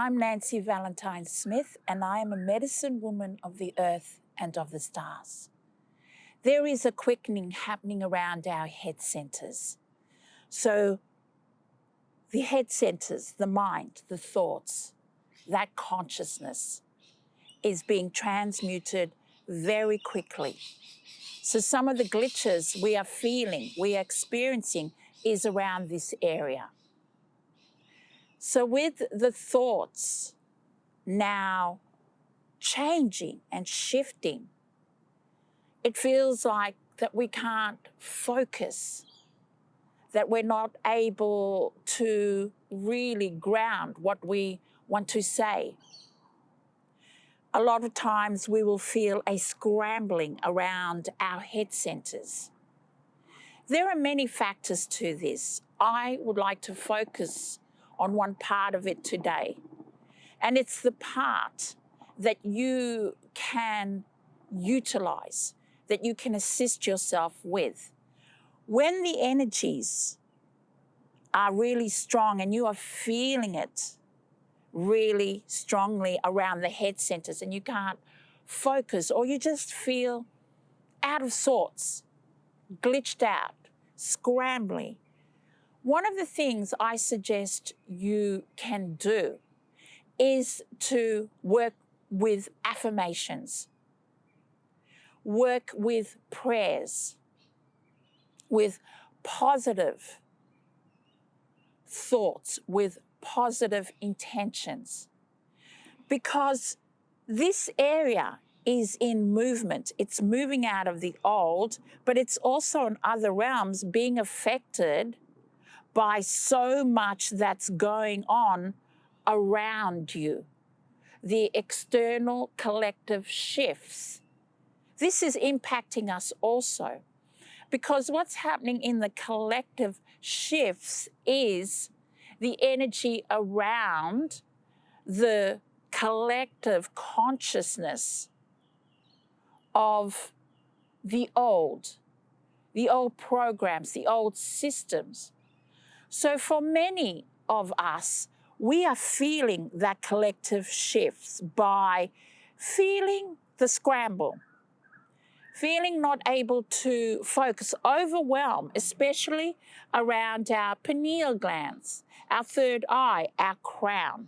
I'm Nancy Valentine Smith, and I am a medicine woman of the earth and of the stars. There is a quickening happening around our head centers. So the head centers, the mind, the thoughts, that consciousness is being transmuted very quickly. So some of the glitches we are feeling, we are experiencing is around this area. So with the thoughts now changing and shifting, it feels like that we can't focus, that we're not able to really ground what we want to say. A lot of times we will feel a scrambling around our head centers. There are many factors to this. I would like to focus on one part of it today, and it's the part that you can utilize, that you can assist yourself with. When the energies are really strong and you are feeling it really strongly around the head centers and you can't focus, or you just feel out of sorts, glitched out, scrambling, one of the things I suggest you can do is to work with affirmations, work with prayers, with positive thoughts, with positive intentions. Because this area is in movement. It's moving out of the old, but it's also in other realms being affected by so much that's going on around you. The external collective shifts. This is impacting us also, because what's happening in the collective shifts is the energy around the collective consciousness of the old programs, the old systems. So for many of us, we are feeling that collective shifts by feeling the scramble, feeling not able to focus, overwhelmed, especially around our pineal glands, our third eye, our crown,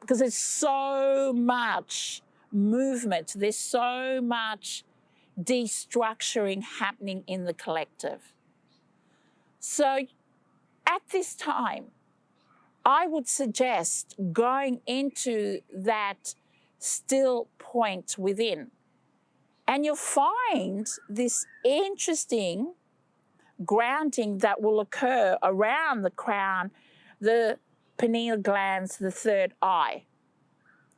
because there's so much movement, there's so much destructuring happening in the collective. So at this time, I would suggest going into that still point within, and you'll find this interesting grounding that will occur around the crown, the pineal glands, the third eye.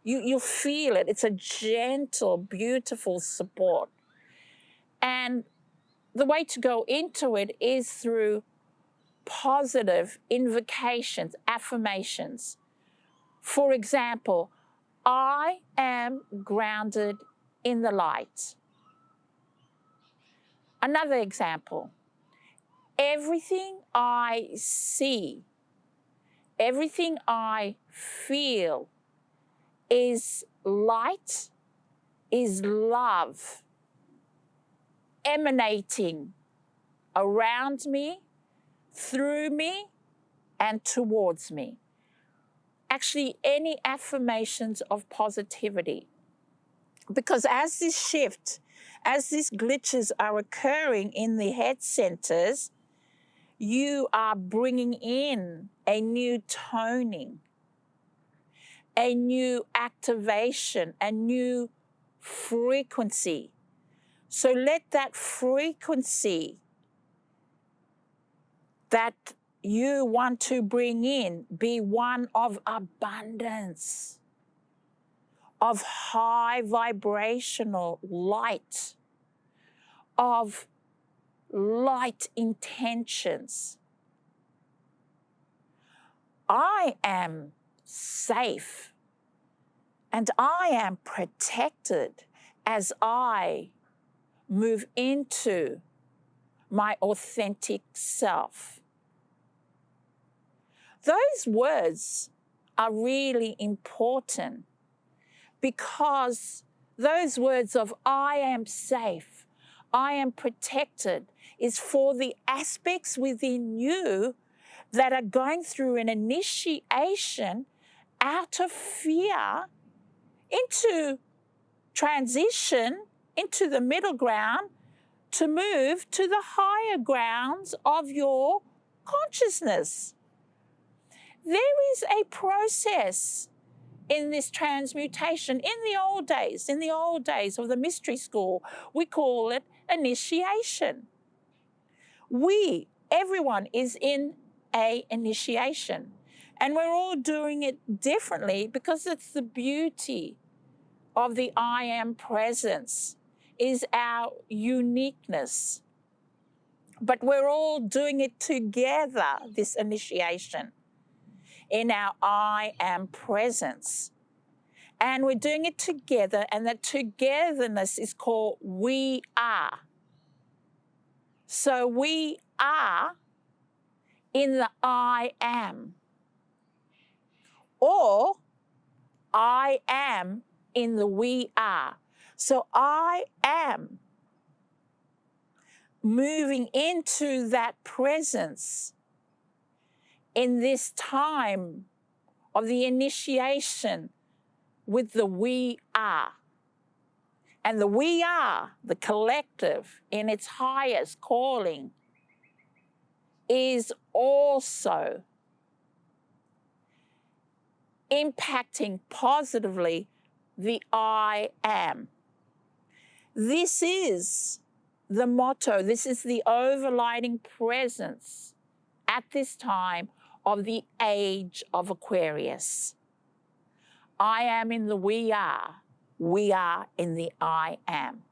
You'll feel it. It's a gentle, beautiful support. And the way to go into it is through positive invocations, affirmations. For example, I am grounded in the light. Another example, everything I see, everything I feel is light, is love emanating around me, through me, and towards me. Actually, any affirmations of positivity. Because as this shift, as these glitches are occurring in the head centers, you are bringing in a new toning, a new activation, a new frequency. So let that frequency that you want to bring in be one of abundance, of high vibrational light, of light intentions. I am safe and I am protected as I move into my authentic self. Those words are really important, because those words of I am safe, I am protected, is for the aspects within you that are going through an initiation out of fear into transition, into the middle ground, to move to the higher grounds of your consciousness. There is a process in this transmutation. In the old days of the mystery school, we call it initiation. Everyone is in a initiation, and we're all doing it differently, because it's the beauty of the I am presence, is our uniqueness. But we're all doing it together, this initiation, in our I am presence. And we're doing it together, and that togetherness is called we are. So we are in the I am, or I am in the we are. So I am moving into that presence in this time of the initiation with the we are. And the we are, the collective in its highest calling, is also impacting positively the I am. This is the motto, this is the overlighting presence at this time of the age of Aquarius. I am in the we are in the I am.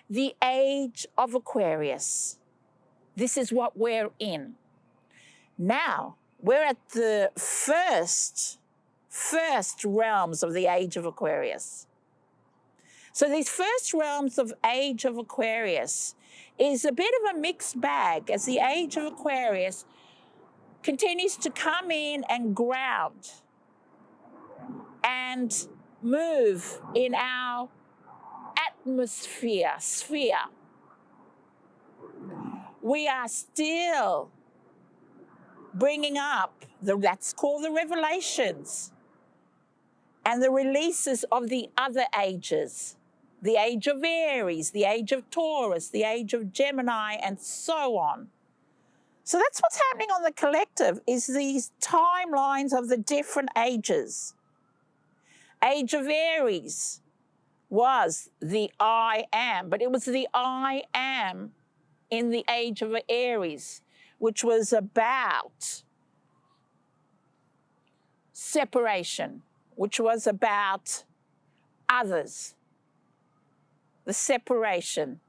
The age of Aquarius, this is what we're in. Now, we're at the first realms of the age of Aquarius. So these first realms of age of Aquarius is a bit of a mixed bag, as the age of Aquarius continues to come in and ground and move in our sphere. We are still bringing up, that's called the revelations, and the releases of the other ages, the age of Aries, the age of Taurus, the age of Gemini, and so on. So that's what's happening on the collective, is these timelines of the different ages. Age of Aries was the I am, but it was the I am in the age of Aries, which was about separation, which was about others, the separation,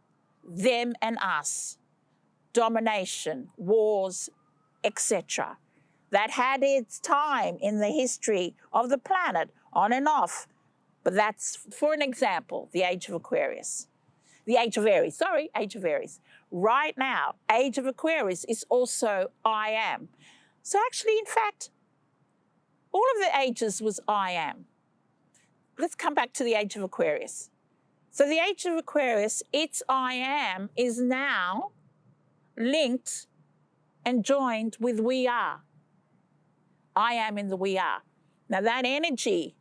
them and us, domination, wars, etc. That had its time in the history of the planet, on and off. But that's, for an example, the age of Aquarius. The age of Aries, age of Aries. Right now, age of Aquarius is also I am. So actually, in fact, all of the ages was I am. Let's come back to the age of Aquarius. So the age of Aquarius, its I am is now linked and joined with we are. I am in the we are. Now that energy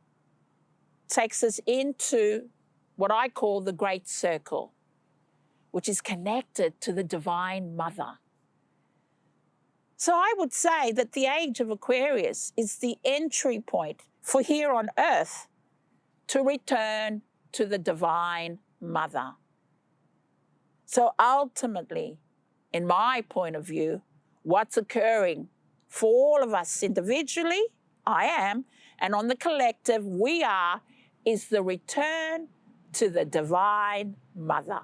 takes us into what I call the Great Circle, which is connected to the Divine Mother. So I would say that the age of Aquarius is the entry point for here on Earth to return to the Divine Mother. So ultimately, in my point of view, what's occurring for all of us individually, I am, and on the collective, we are, is the return to the Divine Mother.